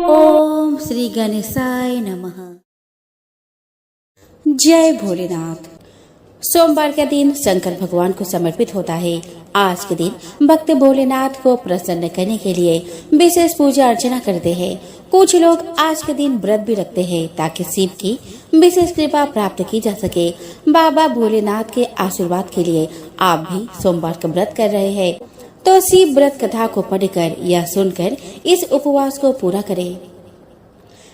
ओम श्री गणेशाय नमः। जय भोलेनाथ। सोमवार का दिन शंकर भगवान को समर्पित होता है। आज के दिन भक्त भोलेनाथ को प्रसन्न करने के लिए विशेष पूजा अर्चना करते हैं। कुछ लोग आज के दिन व्रत भी रखते हैं ताकि शिव की विशेष कृपा प्राप्त की जा सके। बाबा भोलेनाथ के आशीर्वाद के लिए आप भी सोमवार का व्रत कर रहे हैं तो शिव व्रत कथा को पढ़कर या सुनकर इस उपवास को पूरा करें।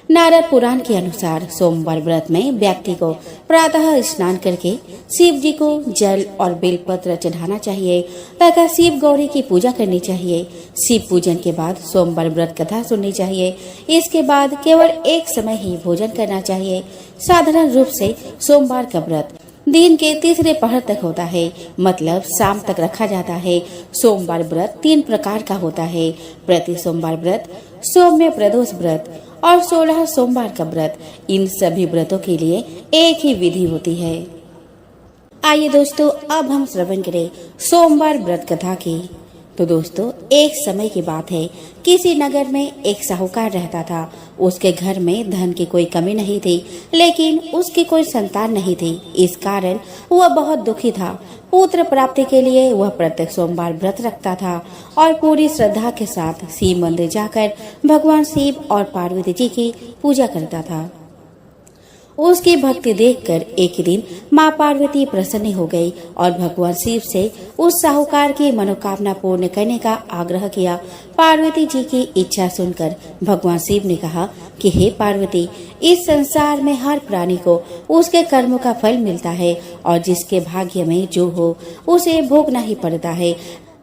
नारद पुराण के अनुसार सोमवार व्रत में व्यक्ति को प्रातः स्नान करके शिव जी को जल और बेलपत्र चढ़ाना चाहिए तथा शिव गौरी की पूजा करनी चाहिए। शिव पूजन के बाद सोमवार व्रत कथा सुननी चाहिए। इसके बाद केवल एक समय ही भोजन करना चाहिए। साधारण रूप से सोमवार का व्रत दिन के तीसरे पहर तक होता है, मतलब शाम तक रखा जाता है। सोमवार व्रत 3 प्रकार का होता है: प्रति सोमवार व्रत, सौम्य प्रदोष व्रत और 16 सोमवार का व्रत। इन सभी व्रतों के लिए एक ही विधि होती है। आइए दोस्तों, अब हम श्रवण करें सोमवार व्रत कथा की। तो दोस्तों, एक समय की बात है, किसी नगर में एक साहूकार रहता था। उसके घर में धन की कोई कमी नहीं थी, लेकिन उसकी कोई संतान नहीं थी। इस कारण वह बहुत दुखी था। पुत्र प्राप्ति के लिए वह प्रत्येक सोमवार व्रत रखता था और पूरी श्रद्धा के साथ शिव मंदिर जाकर भगवान शिव और पार्वती जी की पूजा करता था। उसकी भक्ति देखकर एक दिन माँ पार्वती प्रसन्न हो गई और भगवान शिव से उस साहूकार की मनोकामना पूर्ण करने का आग्रह किया। पार्वती जी की इच्छा सुनकर भगवान शिव ने कहा कि हे पार्वती, इस संसार में हर प्राणी को उसके कर्मों का फल मिलता है और जिसके भाग्य में जो हो उसे भोगना ही पड़ता है।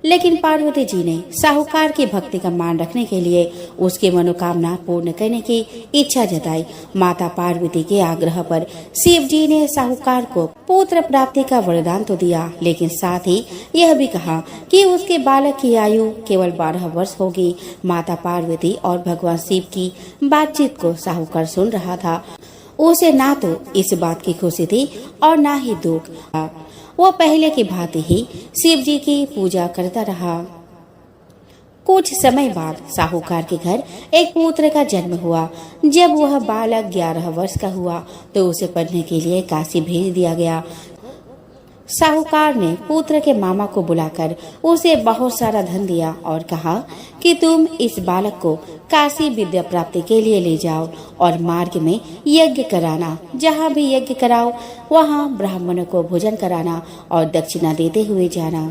लेकिन पार्वती जी ने साहूकार की भक्ति का मान रखने के लिए उसकी मनोकामना पूर्ण करने की इच्छा जताई। माता पार्वती के आग्रह पर शिव जी ने साहूकार को पुत्र प्राप्ति का वरदान तो दिया, लेकिन साथ ही यह भी कहा कि उसके बालक की आयु केवल 12 वर्ष होगी। माता पार्वती और भगवान शिव की बातचीत को साहूकार सुन रहा था। उसे ना तो इस बात की खुशी थी और ना ही दुख। वो पहले की भांति ही शिव जी की पूजा करता रहा। कुछ समय बाद साहूकार के घर एक पुत्र का जन्म हुआ। जब वह बालक 11 वर्ष का हुआ तो उसे पढ़ने के लिए काशी भेज दिया गया। साहूकार ने पुत्र के मामा को बुलाकर उसे बहुत सारा धन दिया और कहा कि तुम इस बालक को काशी विद्या प्राप्ति के लिए ले जाओ और मार्ग में यज्ञ कराना। जहाँ भी यज्ञ कराओ वहाँ ब्राह्मणों को भोजन कराना और दक्षिणा देते हुए जाना।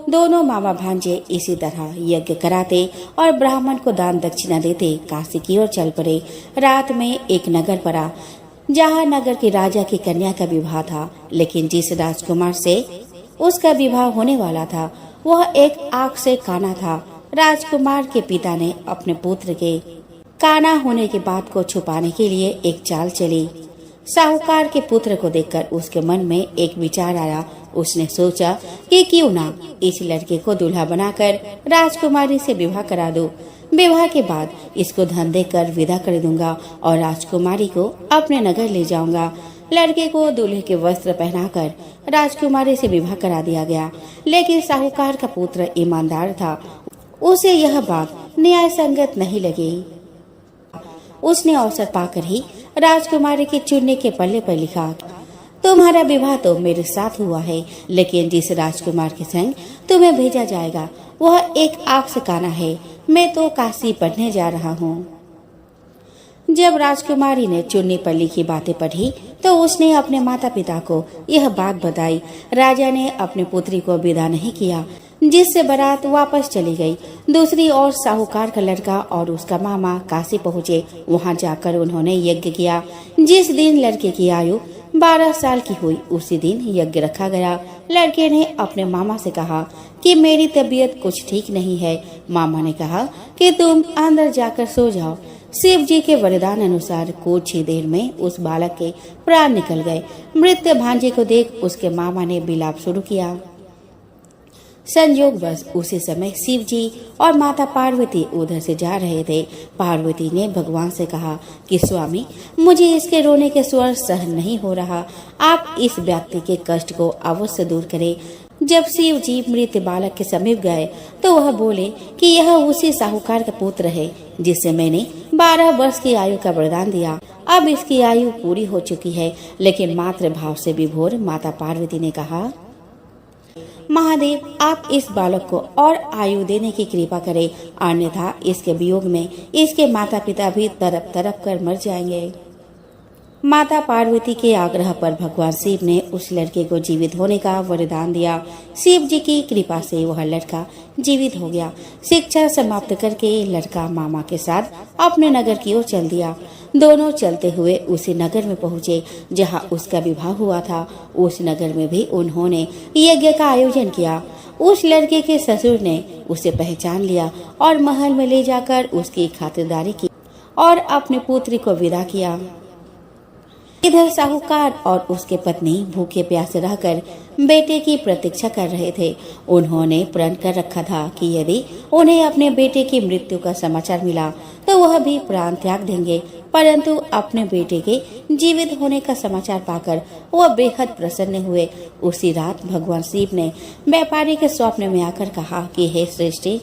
दोनों मामा भांजे इसी तरह यज्ञ कराते और ब्राह्मण को दान दक्षिणा देते काशी की ओर चल पड़े। रात में एक नगर पड़ा जहाँ नगर के राजा की कन्या का विवाह था, लेकिन जिस राजकुमार से उसका विवाह होने वाला था वह एक आंख से काना था। राजकुमार के पिता ने अपने पुत्र के काना होने की बात को छुपाने के लिए एक चाल चली। साहूकार के पुत्र को देखकर उसके मन में एक विचार आया। उसने सोचा कि क्यों ना इस लड़के को दूल्हा बनाकर राजकुमारी से विवाह करा दूं। विवाह के बाद इसको धन देकर विदा कर दूंगा और राजकुमारी को अपने नगर ले जाऊंगा। लड़के को दूल्हे के वस्त्र पहनाकर राजकुमारी से विवाह करा दिया गया, लेकिन साहूकार का पुत्र ईमानदार था। उसे यह बात न्याय संगत नहीं लगी। उसने अवसर पाकर ही राजकुमारी के चुनने के पल्ले पर लिखा, तुम्हारा विवाह तो मेरे साथ हुआ है, लेकिन जिस राजकुमार के संग तुम्हें भेजा जाएगा वह एक आंख से काना है। मैं तो काशी पढ़ने जा रहा हूँ। जब राजकुमारी ने चुन्नी पर लिखी बातें पढ़ी तो उसने अपने माता पिता को यह बात बताई। राजा ने अपने पुत्री को विदा नहीं किया, जिससे बारात वापस चली गई। दूसरी ओर साहूकार का लड़का और उसका मामा काशी पहुँचे। वहाँ जाकर उन्होंने यज्ञ किया। जिस दिन लड़के की आयु 12 साल की हुई उसी दिन यज्ञ रखा गया। लड़के ने अपने मामा से कहा कि मेरी तबीयत कुछ ठीक नहीं है। मामा ने कहा कि तुम अंदर जाकर सो जाओ। शिव जी के वरदान अनुसार कुछ ही देर में उस बालक के प्राण निकल गए। मृत भांजे को देख उसके मामा ने विलाप शुरू किया। संयोगवश उसी समय शिव जी और माता पार्वती उधर से जा रहे थे। पार्वती ने भगवान से कहा कि स्वामी, मुझे इसके रोने के स्वर सहन नहीं हो रहा। आप इस व्यक्ति के कष्ट को अवश्य दूर करें। जब शिव जी मृत बालक के समीप गए तो वह बोले कि यह उसी साहूकार का पुत्र है जिसे मैंने 12 वर्ष की आयु का वरदान दिया। अब इसकी आयु पूरी हो चुकी है। लेकिन मातृ भाव से विभोर माता पार्वती ने कहा, महादेव, आप इस बालक को और आयु देने की कृपा करें, अन्यथा इसके वियोग में इसके माता पिता भी तड़प तड़प कर मर जाएंगे। माता पार्वती के आग्रह पर भगवान शिव ने उस लड़के को जीवित होने का वरदान दिया। शिव जी की कृपा से वह लड़का जीवित हो गया। शिक्षा समाप्त करके लड़का मामा के साथ अपने नगर की ओर चल दिया। दोनों चलते हुए उसी नगर में पहुँचे जहाँ उसका विवाह हुआ था। उस नगर में भी उन्होंने यज्ञ का आयोजन किया। उस लड़के के ससुर ने उसे पहचान लिया और महल में ले जाकर उसकी खातिरदारी की और अपने पुत्री को विदा किया। इधर साहूकार और उसके पत्नी भूखे प्यासे रहकर बेटे की प्रतीक्षा कर रहे थे। उन्होंने प्रण कर रखा था कि यदि उन्हें अपने बेटे की मृत्यु का समाचार मिला तो वह भी प्राण त्याग देंगे, परंतु अपने बेटे के जीवित होने का समाचार पाकर वह बेहद प्रसन्न हुए। उसी रात भगवान शिव ने व्यापारी के स्वप्न में आकर कहा कि हे सृष्टि,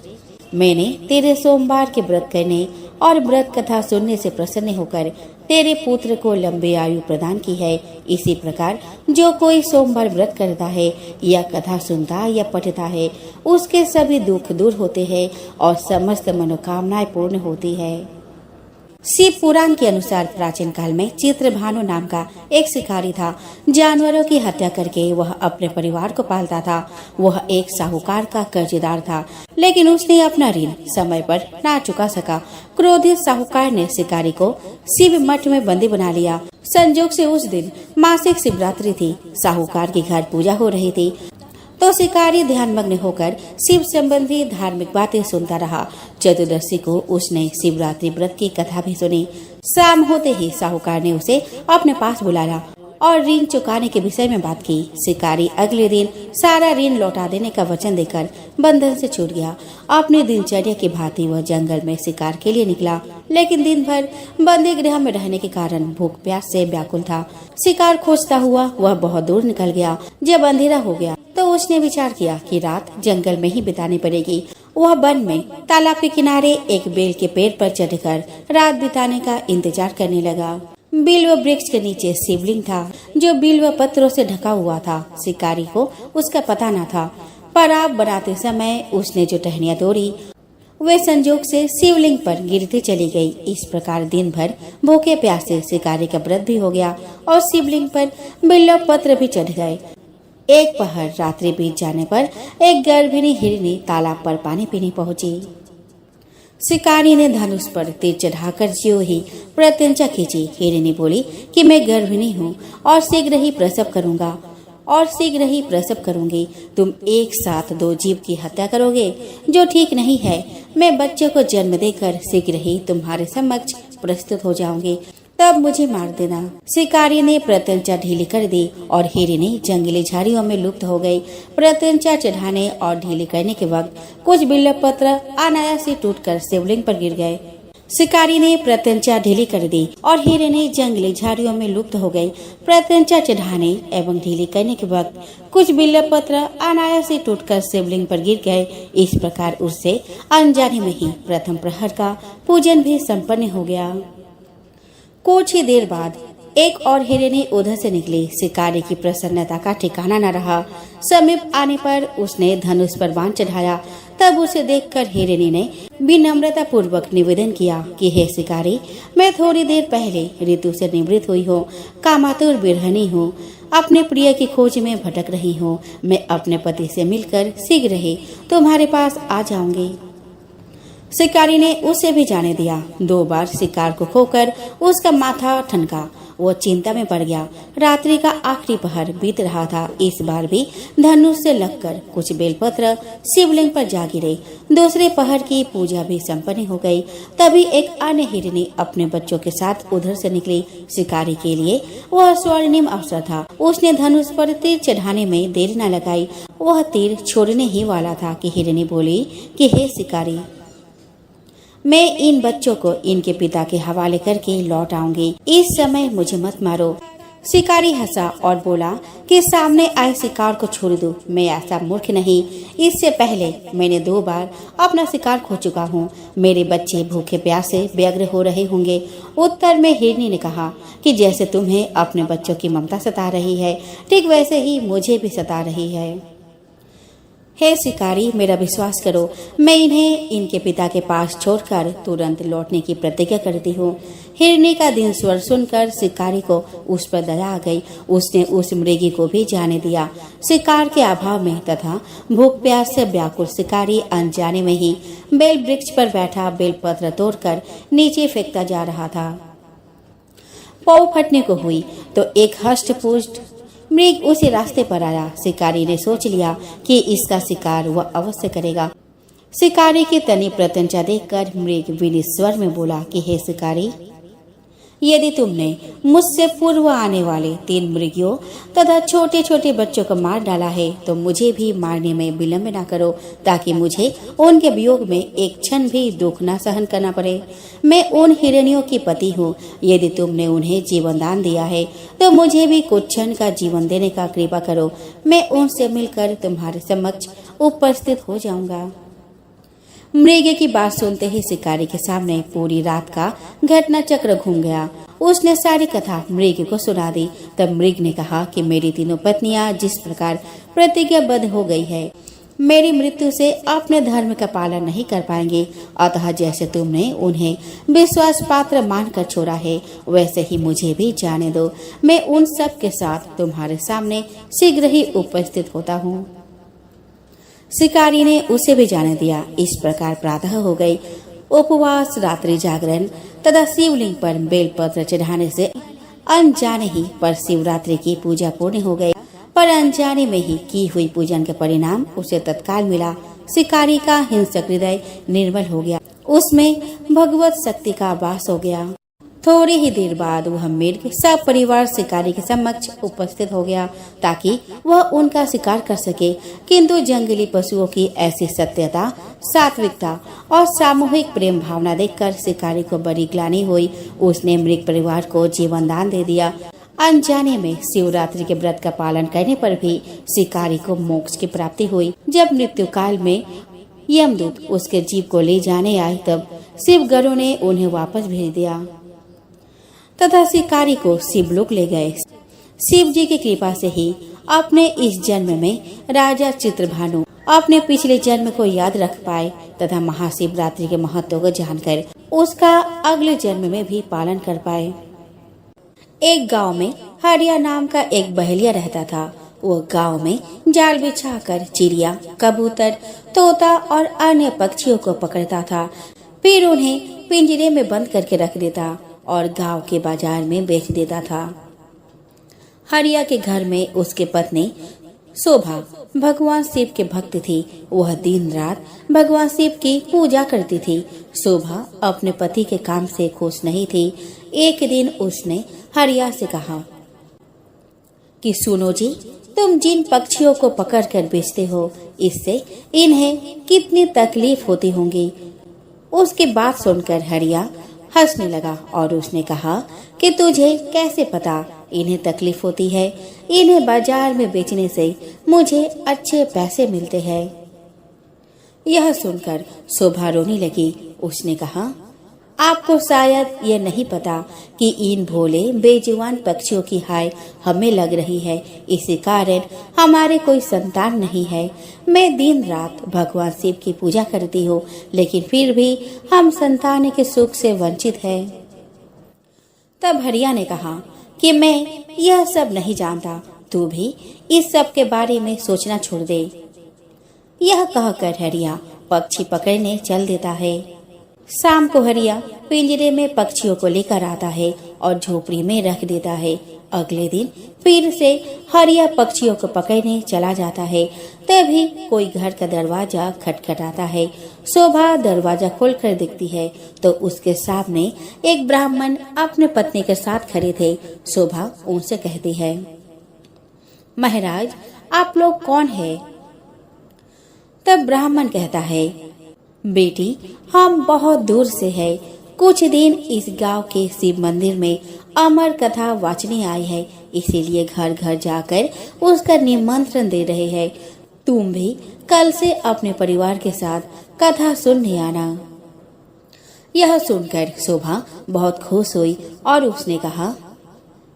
मैंने तेरे सोमवार के व्रत करने और व्रत कथा सुनने से प्रसन्न होकर तेरे पुत्र को लंबी आयु प्रदान की है। इसी प्रकार जो कोई सोमवार व्रत करता है या कथा सुनता या पढ़ता है उसके सभी दुख दूर होते हैं और समस्त मनोकामनाएं पूर्ण होती है। शिव पुराण के अनुसार प्राचीन काल में चित्रभानु नाम का एक शिकारी था। जानवरों की हत्या करके वह अपने परिवार को पालता था। वह एक साहूकार का कर्जदार था, लेकिन उसने अपना ऋण समय पर ना चुका सका। क्रोधित साहूकार ने शिकारी को शिव मठ में बंदी बना लिया। संजोग से उस दिन मासिक शिवरात्रि थी। साहूकार के घर पूजा हो रही थी तो शिकारी ध्यानमग्न होकर शिव संबंधी धार्मिक बातें सुनता रहा। चतुर्दशी को उसने शिवरात्रि व्रत की कथा भी सुनी। शाम होते ही साहूकार ने उसे अपने पास बुलाया और ऋण चुकाने के विषय में बात की। शिकारी अगले दिन सारा ऋण लौटा देने का वचन देकर बंधन से छूट गया। अपनी दिनचर्या की भांति वह जंगल में शिकार के लिए निकला, लेकिन दिन भर बंदी गृह में रहने के कारण भूख प्यास से व्याकुल था। शिकार खोजता हुआ वह बहुत दूर निकल गया। जब अंधेरा हो गया तो उसने विचार किया कि रात जंगल में ही बितानी पड़ेगी। वह वन में तालाब के किनारे एक बेल के पेड़ पर चढ़कर रात बिताने का इंतजार करने लगा। बिल्व वृक्ष के नीचे शिवलिंग था जो बिल्व पत्रों से ढका हुआ था। शिकारी को उसका पता न था। पराब बनाते समय उसने जो टहनियां तोड़ी वे संजोग से शिवलिंग पर गिरती चली गई। इस प्रकार दिन भर भूखे प्यासे शिकारी का व्रत भी हो गया और शिवलिंग पर बिल्व पत्र भी चढ़ गए। एक पहर रात्रि बीत जाने पर एक गर्भिणी हिरनी तालाब पर पानी पीने पहुंची। शिकारी ने धनुष पर तीर चढ़ाकर ज्यों ही प्रत्यंचा खींची। हिरनी बोली कि मैं गर्भिणी हूँ और शीघ्र ही प्रसव करूंगी। तुम एक साथ 2 जीव की हत्या करोगे, जो ठीक नहीं है। मैं बच्चे को जन्म देकर शीघ्र ही तुम्हारे समक्ष प्रस्तुत हो जाऊंगी, तब मुझे मार देना। शिकारी ने प्रत्यंचा ढीली कर दी और हिरनी जंगली झाड़ियों में लुप्त हो गई। प्रत्यंचा चढ़ाने और ढीली करने के वक्त कुछ बिल्व पत्र अनायास ही टूटकर शिवलिंग पर गिर गए। शिकारी ने प्रत्यंचा ढीली कर दी और हिरनी जंगली झाड़ियों में लुप्त हो गई। प्रत्यंचा चढ़ाने एवं ढीली करने के वक्त कुछ बिल्व पत्र अनायास ही टूटकर शिवलिंग पर गिर गए। इस प्रकार उससे अनजाने में ही प्रथम प्रहर का पूजन भी संपन्न हो गया। कुछ ही देर बाद एक और हिरनी उधर से निकली। शिकारी की प्रसन्नता का ठिकाना न रहा। समीप आने पर उसने धनुष पर बाण चढ़ाया। तब उसे देखकर हिरनी ने विनम्रता पूर्वक निवेदन किया कि हे शिकारी, मैं थोड़ी देर पहले ऋतु से निवृत्त हुई हूँ। कामातुर बिरहनी हूँ। अपने प्रिय की खोज में भटक रही हूँ। मैं अपने पति से मिलकर शीघ्र ही तुम्हारे पास आ जाऊंगी। शिकारी ने उसे भी जाने दिया। 2 बार शिकार को खोकर उसका माथा ठनका। वो चिंता में पड़ गया। रात्रि का आखिरी पहर बीत रहा था। इस बार भी धनुष से लगकर कुछ बेलपत्र शिवलिंग पर जा गिरे। दूसरे पहर की पूजा भी संपन्न हो गई। तभी एक अन्य हिरनी अपने बच्चों के साथ उधर से निकली। शिकारी के लिए वह स्वर्णिम अवसर था। उसने धनुष पर तीर चढ़ाने में देर न लगाई। वह तीर छोड़ने ही वाला था कि हिरनी बोली कि हे शिकारी, मैं इन बच्चों को इनके पिता के हवाले करके लौट आऊंगी। इस समय मुझे मत मारो। शिकारी हंसा और बोला कि सामने आए शिकार को छोड़ दो, मैं ऐसा मूर्ख नहीं। इससे पहले मैंने 2 बार अपना शिकार खो चुका हूँ। मेरे बच्चे भूखे प्यासे व्यग्र हो रहे होंगे। उत्तर में हिरनी ने कहा कि जैसे तुम्हें अपने बच्चों की ममता सता रही है, ठीक वैसे ही मुझे भी सता रही है। हे शिकारी, मेरा विश्वास करो, मैं इन्हें इनके पिता के पास छोड़कर तुरंत लौटने की प्रतिज्ञा करती हूँ। हिरनी का दिन स्वर सुनकर शिकारी को उस पर दया आ गई। उसने उस मृगी को भी जाने दिया। शिकार के अभाव में तथा भूख प्यास से व्याकुल शिकारी अनजाने में ही बेल वृक्ष पर बैठा बेलपत्र तोड़कर नीचे फेंकता जा रहा था। पौ फटने को हुई तो एक हष्ट-पुष्ट मृग उसी रास्ते पर आया। शिकारी ने सोच लिया कि इसका शिकार वह अवश्य करेगा। शिकारी की तनी प्रत्यंचा देखकर मृग विनीत स्वर में बोला कि हे शिकारी, यदि तुमने मुझसे पूर्व आने वाले 3 मृगियों तथा छोटे छोटे बच्चों को मार डाला है तो मुझे भी मारने में विलम्ब न करो, ताकि मुझे उनके वियोग में एक क्षण भी दुख न सहन करना पड़े। मैं उन हिरनियों की पति हूँ। यदि तुमने उन्हें जीवन दान दिया है तो मुझे भी कुछ क्षण का जीवन देने का कृपा करो। मैं उनसे मिलकर तुम्हारे समक्ष उपस्थित हो जाऊंगा। मृग की बात सुनते ही शिकारी के सामने पूरी रात का घटना चक्र घूम गया। उसने सारी कथा मृग को सुना दी। तब मृग ने कहा कि मेरी 3 पत्नियां जिस प्रकार प्रतिज्ञाबद्ध हो गई है, मेरी मृत्यु से अपने धर्म का पालन नहीं कर पाएंगे। अतः जैसे तुमने उन्हें विश्वास पात्र मानकर छोड़ा है, वैसे ही मुझे भी जाने दो। मैं उन सब के साथ तुम्हारे सामने शीघ्र ही उपस्थित होता हूँ। शिकारी ने उसे भी जाने दिया। इस प्रकार प्रातः हो गई। उपवास, रात्रि जागरण तथा शिवलिंग पर बेलपत्र चढ़ाने से अनजाने ही पर शिवरात्रि की पूजा पूर्ण हो गई। पर अनजाने में ही की हुई पूजन के परिणाम उसे तत्काल मिला। शिकारी का हिंसक हृदय निर्मल हो गया। उसमें भगवत शक्ति का वास हो गया। थोड़ी ही देर बाद वह मृग सब परिवार शिकारी के समक्ष उपस्थित हो गया ताकि वह उनका शिकार कर सके। किंतु जंगली पशुओं की ऐसी सत्यता, सात्विकता और सामूहिक प्रेम भावना देखकर शिकारी को बड़ी ग्लानि हुई। उसने मृग परिवार को जीवन दान दे दिया। अनजाने में शिवरात्रि के व्रत का पालन करने पर भी शिकारी को मोक्ष की प्राप्ति हुई। जब मृत्यु काल में यमदूत उसके जीव को ले जाने आए तब शिवगणों ने उन्हें वापस भेज दिया तथा शिकारी को शिवलोक ले गए। शिव जी की कृपा से ही अपने इस जन्म में राजा चित्रभानु अपने पिछले जन्म को याद रख पाए तथा महाशिवरात्रि के महत्व को जानकर उसका अगले जन्म में भी पालन कर पाए। एक गांव में हरिया नाम का एक बहेलिया रहता था। वो गांव में जाल बिछाकर चिड़िया, कबूतर, तोता और अन्य पक्षियों को पकड़ता था, फिर उन्हें पिंजरे में बंद करके रख देता और गांव के बाजार में बेच देता था। हरिया के घर में उसके पत्नी शोभा भगवान शिव के भक्त थी। वह दिन रात भगवान शिव की पूजा करती थी। शोभा अपने पति के काम से खुश नहीं थी। एक दिन उसने हरिया से कहा कि सुनो जी, तुम जिन पक्षियों को पकड़कर बेचते हो, इससे इन्हें कितनी तकलीफ होती होंगी। उसकी बात सुनकर हरिया हंसने लगा और उसने कहा कि तुझे कैसे पता इन्हें तकलीफ होती है? इन्हें बाजार में बेचने से मुझे अच्छे पैसे मिलते हैं। यह सुनकर शोभा रोने लगी। उसने कहा, आपको शायद ये नहीं पता कि इन भोले बेजुबान पक्षियों की हाय हमें लग रही है। इसी कारण हमारे कोई संतान नहीं है। मैं दिन रात भगवान शिव की पूजा करती हूँ, लेकिन फिर भी हम संतान के सुख से वंचित हैं। तब हरिया ने कहा कि मैं यह सब नहीं जानता, तू भी इस सब के बारे में सोचना छोड़ दे। यह कहकर हरिया पक्षी पकड़ने चल देता है। शाम को हरिया पिंजरे में पक्षियों को लेकर आता है और झोपड़ी में रख देता है। अगले दिन फिर से हरिया पक्षियों को पकड़ने चला जाता है। तभी कोई घर का दरवाजा खटखटाता है। शोभा दरवाजा खोलकर देखती है तो उसके सामने एक ब्राह्मण अपने पत्नी के साथ खड़े थे। शोभा उनसे कहती है, महाराज, आप लोग कौन है? तब ब्राह्मण कहता है, बेटी, हम बहुत दूर से हैं। कुछ दिन इस गांव के शिव मंदिर में अमर कथा वाचने आए हैं। इसीलिए घर घर जाकर उसका निमंत्रण दे रहे हैं। तुम भी कल से अपने परिवार के साथ कथा सुनने आना। यह सुनकर शोभा बहुत खुश हुई और उसने कहा,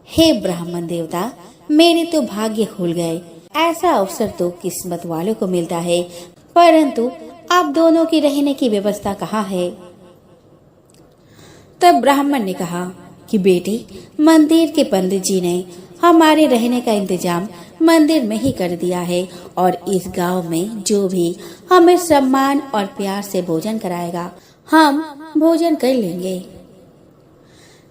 हे ब्राह्मण देवता, मेरे तो भाग्य खुल गए। ऐसा अवसर तो किस्मत वालों को मिलता है, परंतु आप दोनों की रहने की व्यवस्था कहाँ है? तब ब्राह्मण ने कहा कि बेटी, मंदिर के पंडित जी ने हमारे रहने का इंतजाम मंदिर में ही कर दिया है और इस गांव में जो भी हमें सम्मान और प्यार से भोजन कराएगा, हम भोजन कर लेंगे।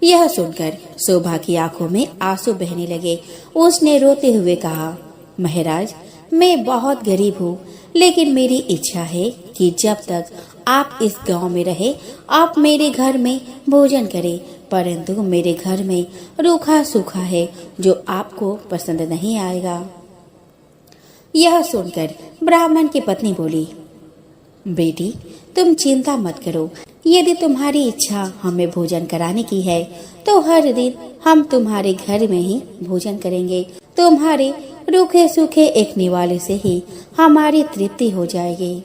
यह सुनकर शोभा की आंखों में आंसू बहने लगे। उसने रोते हुए कहा, महाराज, मैं बहुत गरीब हूँ, लेकिन मेरी इच्छा है कि जब तक आप इस गांव में रहे, आप मेरे घर में भोजन करें, परंतु मेरे घर में रूखा सूखा है जो आपको पसंद नहीं आएगा। यह सुनकर ब्राह्मण की पत्नी बोली, बेटी, तुम चिंता मत करो। यदि तुम्हारी इच्छा हमें भोजन कराने की है तो हर दिन हम तुम्हारे घर में ही भोजन करेंगे। तुम्हारे रूखे सूखे एक निवाले से ही हमारी तृप्ति हो जाएगी।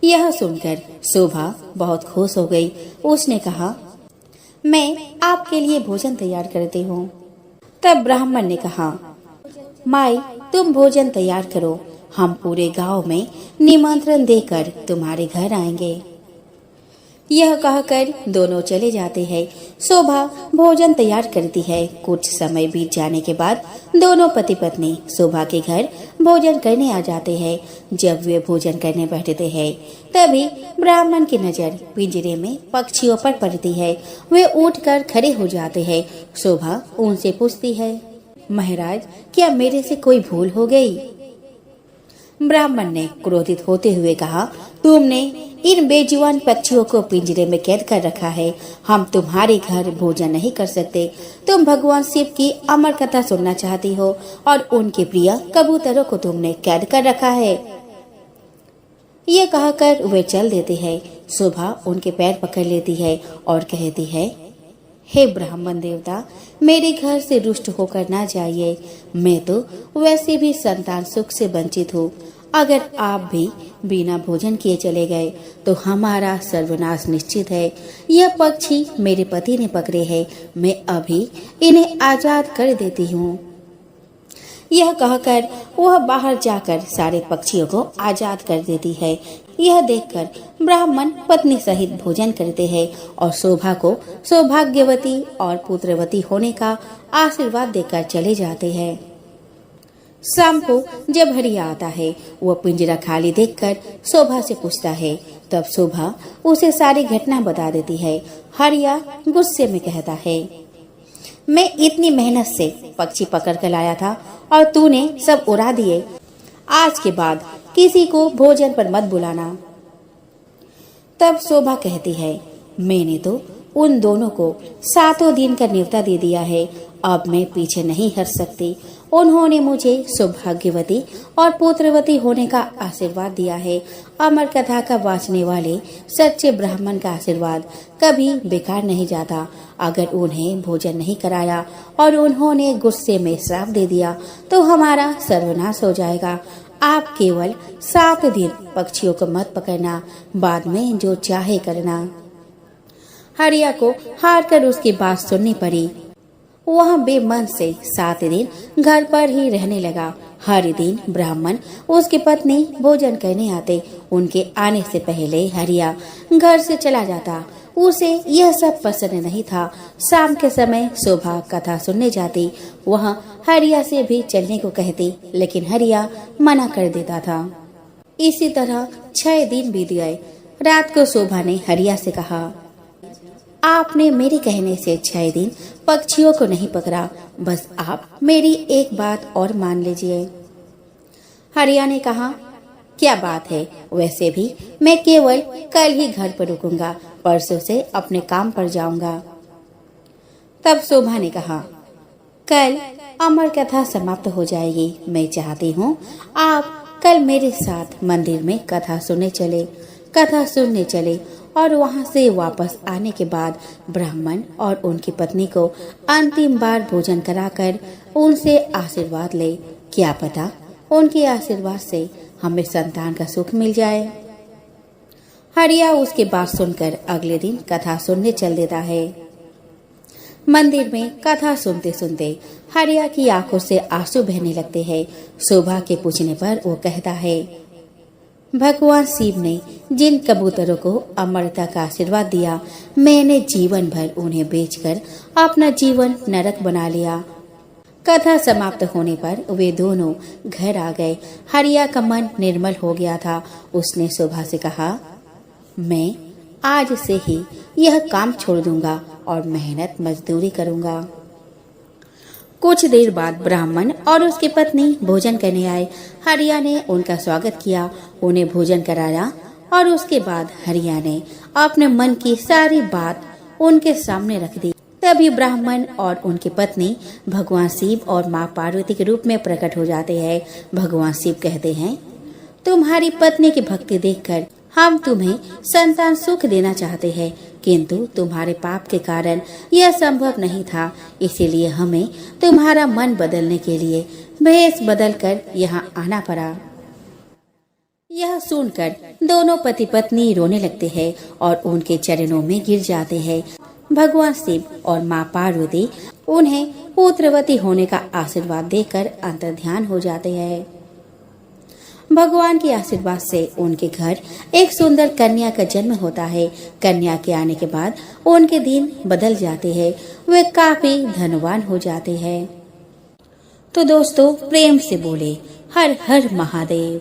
यह सुनकर शोभा बहुत खुश हो गई। उसने कहा, मैं आपके लिए भोजन तैयार करती हूँ। तब ब्राह्मण ने कहा, माई, तुम भोजन तैयार करो, हम पूरे गांव में निमंत्रण देकर तुम्हारे घर आएंगे। यह कहकर दोनों चले जाते हैं। शोभा भोजन तैयार करती है। कुछ समय बीत जाने के बाद दोनों पति पत्नी शोभा के घर भोजन करने आ जाते हैं। जब वे भोजन करने बैठते हैं, तभी ब्राह्मण की नजर पिंजरे में पक्षियों पर पड़ती है। वे उठकर खड़े हो जाते हैं। शोभा उनसे पूछती है, महाराज, क्या मेरे से कोई भूल हो गई? ब्राह्मण ने क्रोधित होते हुए कहा, तुमने इन बेजुबान पक्षियों को पिंजरे में कैद कर रखा है। हम तुम्हारे घर भोजन नहीं कर सकते। तुम भगवान शिव की अमर कथा सुनना चाहती हो और उनके प्रिय कबूतरों को तुमने कैद कर रखा है। ये कहकर वे चल देते हैं। शोभा उनके पैर पकड़ लेती है और कहती है, हे ब्राह्मण देवता, मेरे घर से रुष्ट होकर ना जाइए। मैं तो वैसे भी संतान सुख से वंचित हूँ। अगर आप भी बिना भोजन किए चले गए तो हमारा सर्वनाश निश्चित है। यह पक्षी मेरे पति ने पकड़े हैं। मैं अभी इन्हें आजाद कर देती हूँ। यह कहकर वह बाहर जाकर सारे पक्षियों को आजाद कर देती है। यह देखकर ब्राह्मण पत्नी सहित भोजन करते हैं और शोभा को सौभाग्यवती और पुत्रवती होने का आशीर्वाद देकर चले जाते हैं। शाम को जब हरिया आता है, वह पिंजरा खाली देखकर शोभा से पूछता है। तब शोभा उसे सारी घटना बता देती है। हरिया गुस्से में कहता है, मैं इतनी मेहनत से पक्षी पकड़ कर लाया था और तूने सब उड़ा दिए। आज के बाद किसी को भोजन पर मत बुलाना। तब शोभा कहती है, मैंने तो उन दोनों को 7 दिन का न्योता दे दिया है। अब मैं पीछे नहीं हट सकती। उन्होंने मुझे सौभाग्यवती और पुत्रवती होने का आशीर्वाद दिया है। अमर कथा का वाचने वाले सच्चे ब्राह्मण का आशीर्वाद कभी बेकार नहीं जाता। अगर उन्हें भोजन नहीं कराया और उन्होंने गुस्से में श्राप दे दिया तो हमारा सर्वनाश हो जाएगा। आप केवल 7 दिन पक्षियों को मत पकड़ना, बाद में जो चाहे करना। हरिया को हार कर उसकी बात सुननी पड़ी। वह बेमन से 7 दिन घर पर ही रहने लगा। हर दिन ब्राह्मण उसकी पत्नी भोजन करने आते। उनके आने से पहले हरिया घर से चला जाता। उसे यह सब पसंद नहीं था। शाम के समय शोभा कथा सुनने जाती। वह हरिया से भी चलने को कहती, लेकिन हरिया मना कर देता था। इसी तरह 6 दिन बीत गए। रात को शोभा ने हरिया से कहा, आपने मेरे कहने से 6 दिन पक्षियों को नहीं पकड़ा। बस आप मेरी एक बात और मान लीजिए। हरिया ने कहा, क्या बात है? वैसे भी मैं केवल कल ही घर पर रुकूंगा, परसों से अपने काम पर जाऊंगा। तब शोभा ने कहा, कल अमर कथा समाप्त हो जाएगी। मैं चाहती हूँ आप कल मेरे साथ मंदिर में कथा सुनने चले। और वहां से वापस आने के बाद ब्राह्मण और उनकी पत्नी को अंतिम बार भोजन कराकर उनसे आशीर्वाद ले। क्या पता उनके आशीर्वाद से हमें संतान का सुख मिल जाए। हरिया उसके बात सुनकर अगले दिन कथा सुनने चल देता है। मंदिर में कथा सुनते सुनते हरिया की आंखों से आंसू बहने लगते हैं। शोभा के पूछने पर वो कहता है, भगवान शिव ने जिन कबूतरों को अमरता का आशीर्वाद दिया, मैंने जीवन भर उन्हें बेचकर अपना जीवन नरक बना लिया। कथा समाप्त होने पर वे दोनों घर आ गए। हरिया का मन निर्मल हो गया था। उसने शोभा से कहा, मैं आज से ही यह काम छोड़ दूंगा और मेहनत मजदूरी करूंगा। कुछ देर बाद ब्राह्मण और उसकी पत्नी भोजन करने आए। हरिया ने उनका स्वागत किया, उन्हें भोजन कराया और उसके बाद हरिया ने अपने मन की सारी बात उनके सामने रख दी। तभी ब्राह्मण और उनकी पत्नी भगवान शिव और माँ पार्वती के रूप में प्रकट हो जाते हैं। भगवान शिव कहते हैं, तुम्हारी पत्नी की भक्ति देखकर हम तुम्हें संतान सुख देना चाहते हैं, किंतु तुम्हारे पाप के कारण यह संभव नहीं था। इसीलिए हमें तुम्हारा मन बदलने के लिए भेष बदलकर यहाँ आना पड़ा। यह सुनकर दोनों पति पत्नी रोने लगते हैं और उनके चरणों में गिर जाते हैं। भगवान शिव और माँ पार्वती उन्हें पुत्रवती होने का आशीर्वाद देकर अंतर्ध्यान हो जाते हैं। भगवान के आशीर्वाद से उनके घर एक सुंदर कन्या का जन्म होता है। कन्या के आने के बाद उनके दिन बदल जाते हैं। वे काफी धनवान हो जाते हैं। तो दोस्तों, प्रेम से बोले हर हर महादेव।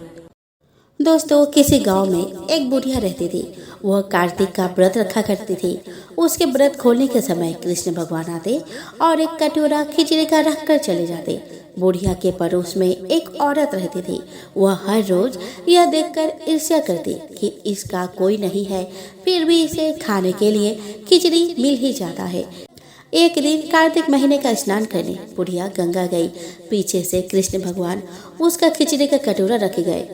दोस्तों, किसी गांव में एक बुढ़िया रहती थी। वह कार्तिक का व्रत रखा करती थी। उसके व्रत खोलने के समय कृष्ण भगवान आते और एक कटोरा खिचड़ी का रख कर चले जाते। बुढ़िया के पड़ोस में एक औरत रहती थी। वह हर रोज यह देखकर ईर्ष्या करती कि इसका कोई नहीं है, फिर भी इसे खाने के लिए खिचड़ी मिल ही जाता है। एक दिन कार्तिक महीने का स्नान करने बुढ़िया गंगा गई। पीछे से कृष्ण भगवान उसका खिचड़ी का कटोरा रखे गए।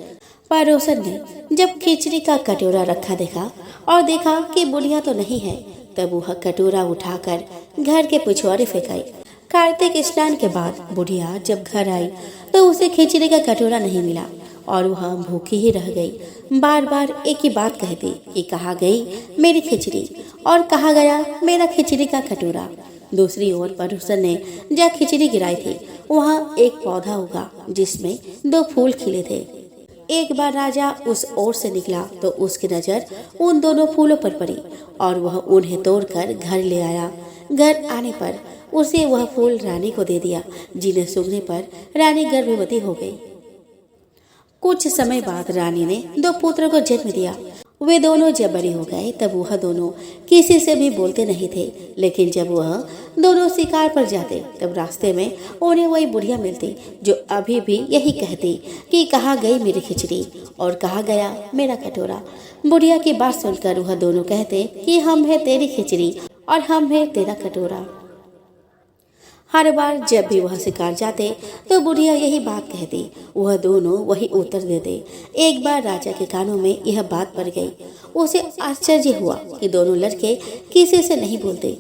पड़ोसन ने जब खिचड़ी का कटोरा रखा देखा और देखा कि बुढ़िया तो नहीं है, तब वह कटोरा उठाकर घर के पिछवाड़े फेंकाई। कार्तिक स्नान के बाद बुढ़िया जब घर आई तो उसे खिचड़ी का कटोरा नहीं मिला और वह भूखी ही रह गई। बार बार एक ही बात कहती कि कहाँ गई मेरी खिचड़ी और कहाँ गया मेरा खिचड़ी का कटोरा। दूसरी ओर पड़ोसन ने जहाँ खिचड़ी गिराई थी वहाँ एक पौधा उगा जिसमें 2 फूल खिले थे। एक बार राजा उस ओर से निकला तो उसकी नजर उन दोनों फूलों पर पड़ी और वह उन्हें तोड़कर घर ले आया। घर आने पर उसे वह फूल रानी को दे दिया, जिन्हें सूंघने पर रानी गर्भवती हो गई। कुछ समय बाद रानी ने 2 पुत्रों को जन्म दिया। वे दोनों जब बड़े हो गए तब वह दोनों किसी से भी बोलते नहीं थे, लेकिन जब वह दोनों शिकार पर जाते तब रास्ते में उन्हें वही बुढ़िया मिलती जो अभी भी यही कहती कि कहाँ गई मेरी खिचड़ी और कहाँ गया मेरा कटोरा। बुढ़िया की बात सुनकर वह दोनों कहते कि हम है तेरी खिचड़ी और हम है तेरा कटोरा। हर बार जब भी वह शिकार जाते तो बुढ़िया यही बात कहती, वह दोनों वही उत्तर देते। एक बार राजा के कानों में यह बात पड़ गई। उसे आश्चर्य हुआ कि दोनों लड़के किसी से नहीं बोलते,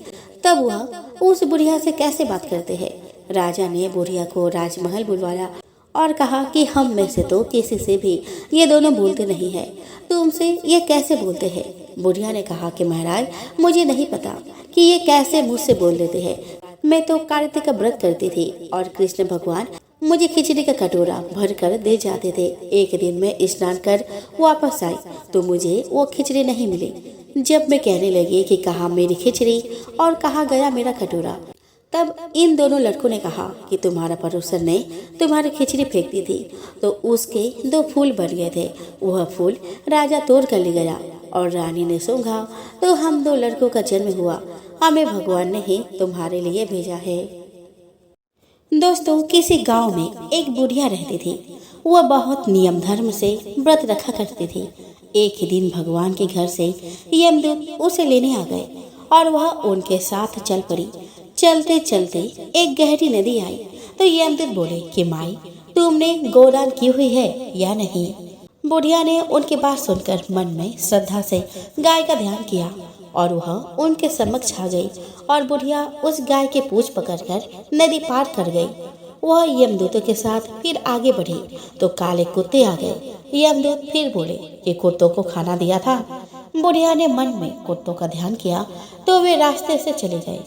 तब वह उस बुढ़िया से कैसे बात करते हैं। राजा ने बुढ़िया को राजमहल बुलवाया और कहा कि हम में से तो किसी से भी ये दोनों बोलते नहीं है, तुमसे ये कैसे बोलते हैं। बुढ़िया ने कहा कि महाराज, मुझे नहीं पता कि ये कैसे मुझसे बोल लेते हैं। मैं तो कार्तिक का व्रत करती थी और कृष्ण भगवान मुझे खिचड़ी का कटोरा भर कर दे जाते थे। एक दिन मैं स्नान कर वापस आई तो मुझे वो खिचड़ी नहीं मिली। जब मैं कहने लगी कि कहाँ मेरी खिचड़ी और कहाँ गया मेरा कटोरा, तब इन दोनों लड़कों ने कहा कि तुम्हारा पड़ोसन ने तुम्हारी खिचड़ी फेंक दी थी तो उसके 2 फूल बन गए थे। वह फूल राजा तोड़ कर ले गया और रानी ने सूंघा तो हम 2 लड़कों का जन्म हुआ। हमें भगवान ने ही तुम्हारे लिए भेजा है। दोस्तों, किसी गांव में एक बुढ़िया रहती थी। वह बहुत नियम धर्म से व्रत रखा करती थी। एक दिन भगवान के घर से यमदूत उसे लेने आ गए और वह उनके साथ चल पड़ी। चलते चलते एक गहरी नदी आई तो यमदूत बोले कि माई, तुमने गोदान की हुई है या नहीं। बुढ़िया ने उनकी बात सुनकर मन में श्रद्धा से गाय का ध्यान किया और वह उनके समक्ष आ गई और बुढ़िया उस गाय के पूंछ पकड़कर नदी पार कर गई। वह यमदूतों के साथ फिर आगे बढ़ी तो काले कुत्ते आ गए। यमदूत फिर बोले कि कुत्तों को खाना दिया था। बुढ़िया ने मन में कुत्तों का ध्यान किया तो वे रास्ते से चले गए।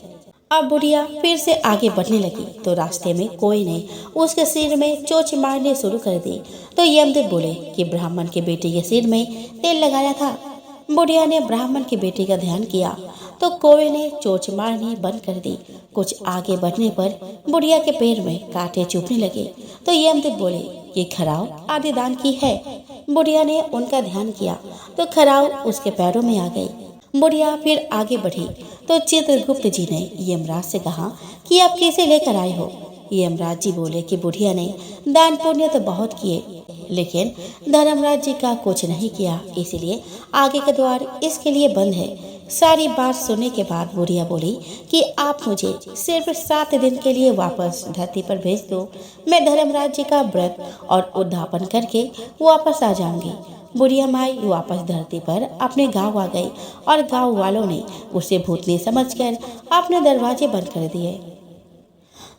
अब बुढ़िया फिर से आगे बढ़ने लगी तो रास्ते में कोई ने उसके सिर में चोंच मारने शुरू कर दी। तो यमदूत बोले कि ब्राह्मण के बेटे के सिर में तेल लगाया था। बुढ़िया ने ब्राह्मण की बेटी का ध्यान किया तो कौवे ने चोंच मारनी बंद कर दी। कुछ आगे बढ़ने पर बुढ़िया के पैर में कांटे चुभने लगे तो यमदूत बोले कि खराव आदि दान की है। बुढ़िया ने उनका ध्यान किया तो खराव उसके पैरों में आ गई। बुढ़िया फिर आगे बढ़ी तो चित्रगुप्त जी ने यमराज से कहा कि आप कैसे लेकर आए हो। यमराज जी बोले कि बुढ़िया ने दान पुण्य तो बहुत किए लेकिन धर्मराज जी का कुछ नहीं किया, इसलिए आगे का द्वार इसके लिए बंद है। सारी बात सुनने के बाद बुढ़िया बोली कि आप मुझे सिर्फ 7 दिन के लिए वापस धरती पर भेज दो। मैं धर्मराज जी का व्रत और उद्यापन करके वापस आ जाऊंगी। बुढ़िया माई वापस धरती पर अपने गांव आ गई और गांव वालों ने उसे भूतनी समझकर अपने दरवाजे बंद कर दिए।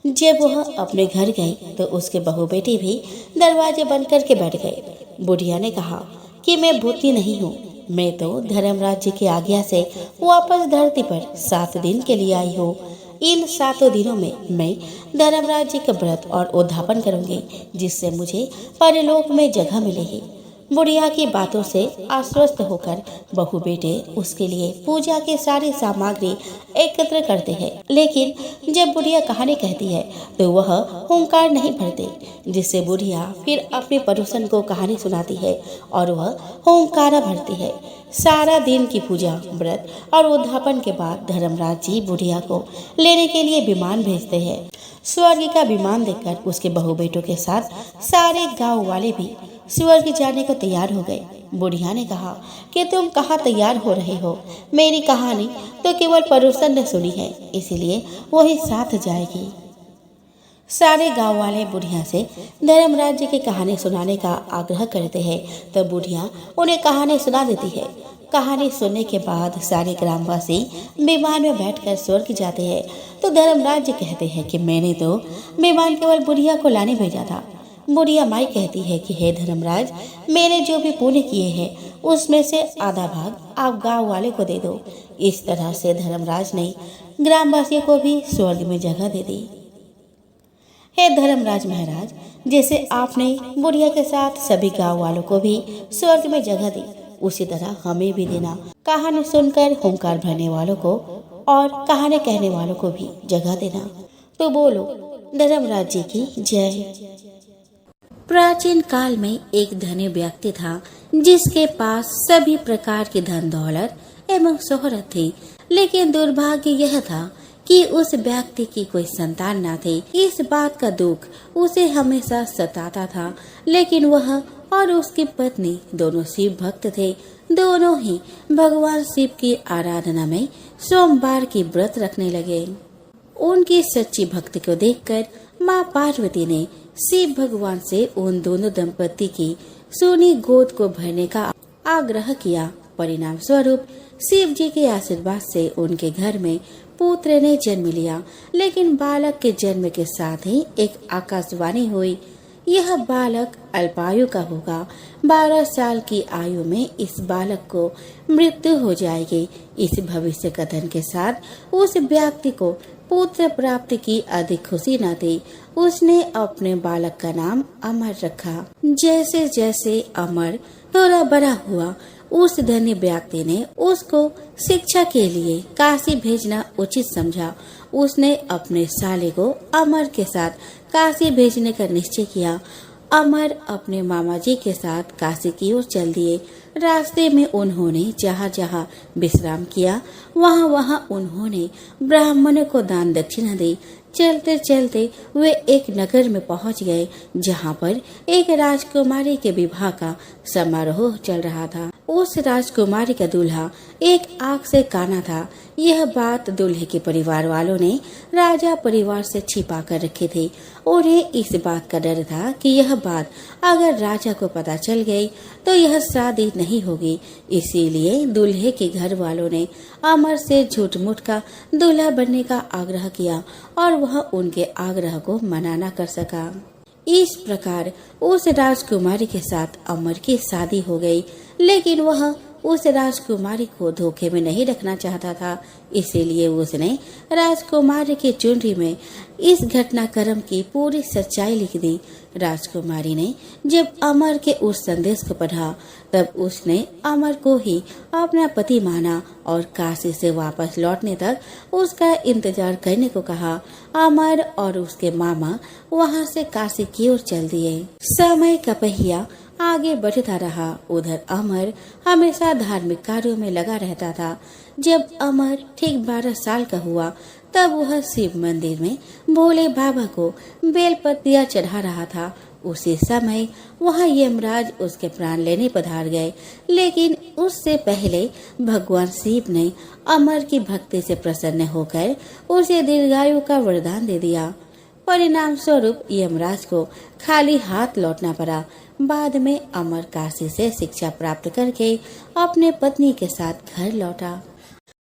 जब वह अपने घर गई तो उसके बहू बेटी भी दरवाजे बंद करके बैठ गए। बुढ़िया ने कहा कि मैं भूतनी नहीं हूँ, मैं तो धर्मराज जी की आज्ञा से वापस धरती पर 7 दिन के लिए आई हूँ। इन 7 दिनों में मैं धर्मराज जी का व्रत और उद्यापन करूंगी जिससे मुझे परलोक में जगह मिलेगी। बुढ़िया की बातों से आश्वस्त होकर बहू बेटे उसके लिए पूजा की सारी सामग्री एकत्र करते हैं, लेकिन जब बुढ़िया कहानी कहती है तो वह हुंकार नहीं भरते, जिससे बुढ़िया फिर अपने पड़ोसन को कहानी सुनाती है और वह हुंकारा भरती है। सारा दिन की पूजा व्रत और उद्यापन के बाद धर्मराज जी बुढ़िया को लेने के लिए विमान भेजते हैं। स्वर्ग का विमान देखकर उसके बहू बेटों के साथ सारे गांव वाले भी स्वर्ग जाने को तैयार हो गए। बुढ़िया ने कहा कि तुम कहाँ तैयार हो रहे हो, मेरी कहानी तो केवल पड़ोसन ने सुनी है, इसीलिए वही साथ जाएगी। सारे गांव वाले बुढ़िया से धर्मराज जी की कहानी सुनाने का आग्रह करते हैं तो बुढ़िया उन्हें कहानी सुना देती है। कहानी सुनने के बाद सारे ग्रामवासी विमान में बैठकर स्वर्ग जाते हैं तो धर्मराज जी कहते हैं कि मैंने तो विमान केवल बुढ़िया को लाने भेजा था। बुढ़िया माई कहती है कि हे धर्मराज, मैंने जो भी पुण्य किए हैं उसमें से आधा भाग आप गांव वाले को दे दो। इस तरह से धर्मराज ने ग्रामवासियों को भी स्वर्ग में जगह दे दी। हे धर्मराज महाराज, जैसे आपने बुढ़िया के साथ सभी गांव वालों को भी स्वर्ग में जगह दी, उसी तरह हमें भी देना। कहानी सुनकर हुंकार भरने वालों को और कहानी कहने वालों को भी जगह देना। तो बोलो धर्मराज जी की जय। प्राचीन काल में एक धनी व्यक्ति था जिसके पास सभी प्रकार की धन दौलत एवं शोहरत थी, लेकिन दुर्भाग्य यह था कि उस व्यक्ति की कोई संतान न थी। इस बात का दुख उसे हमेशा सताता था, लेकिन वह और उसकी पत्नी दोनों शिव भक्त थे। दोनों ही भगवान शिव की आराधना में सोमवार की व्रत रखने लगे। उनकी सच्ची भक्ति को देखकर माँ पार्वती ने शिव भगवान से उन दोनों दंपति की सोनी गोद को भरने का आग्रह किया। परिणाम स्वरूप शिव जी के आशीर्वाद से उनके घर में पुत्र ने जन्म लिया, लेकिन बालक के जन्म के साथ ही एक आकाशवाणी हुई, यह बालक अल्पायु का होगा। 12 साल की आयु में इस बालक को मृत्यु हो जाएगी। इस भविष्य कथन के साथ उस व्यक्ति को पुत्र प्राप्ति की अधिक खुशी न थी। उसने अपने बालक का नाम अमर रखा। जैसे जैसे अमर थोड़ा बड़ा हुआ, उस धनी व्यक्ति ने उसको शिक्षा के लिए काशी भेजना उचित समझा। उसने अपने साले को अमर के साथ काशी भेजने का निश्चय किया। अमर अपने मामा जी के साथ काशी की ओर चल दिए। रास्ते में उन्होंने जहाँ जहाँ विश्राम किया, वहाँ वहाँ उन्होंने ब्राह्मणों को दान दक्षिणा दी। चलते चलते वे एक नगर में पहुँच गए, जहाँ पर एक राजकुमारी के विवाह का समारोह चल रहा था। उस राजकुमारी का दूल्हा एक आग से काना था। यह बात दूल्हे के परिवार वालों ने राजा परिवार से छिपा कर रखी थी। उन्हें इस बात का डर था कि यह बात अगर राजा को पता चल गई तो यह शादी नहीं होगी। इसीलिए दूल्हे के घर वालों ने अमर से झूठ मूठ का दूल्हा बनने का आग्रह किया और वह उनके आग्रह को मना न कर सका। इस प्रकार उस राजकुमारी के साथ अमर की शादी हो गई, लेकिन वह उस राजकुमारी को धोखे में नहीं रखना चाहता था। इसीलिए उसने राजकुमारी की चुनरी में इस घटनाक्रम की पूरी सच्चाई लिख दी। राजकुमारी ने जब अमर के उस संदेश को पढ़ा तब उसने अमर को ही अपना पति माना और काशी से वापस लौटने तक उसका इंतजार करने को कहा। अमर और उसके मामा वहां से काशी की ओर चल दिए। समय का पहिया आगे बढ़ता रहा। उधर अमर हमेशा धार्मिक कार्यों में लगा रहता था। जब अमर ठीक 12 साल का हुआ तब वह शिव मंदिर में भोले बाबा को बेलपत्तियां चढ़ा रहा था। उसी समय वहां यमराज उसके प्राण लेने पधार गए, लेकिन उससे पहले भगवान शिव ने अमर की भक्ति से प्रसन्न होकर उसे दीर्घायु का वरदान दे दिया। परिणाम स्वरूप यमराज को खाली हाथ लौटना पड़ा। बाद में अमर काशी से शिक्षा प्राप्त करके अपने पत्नी के साथ घर लौटा।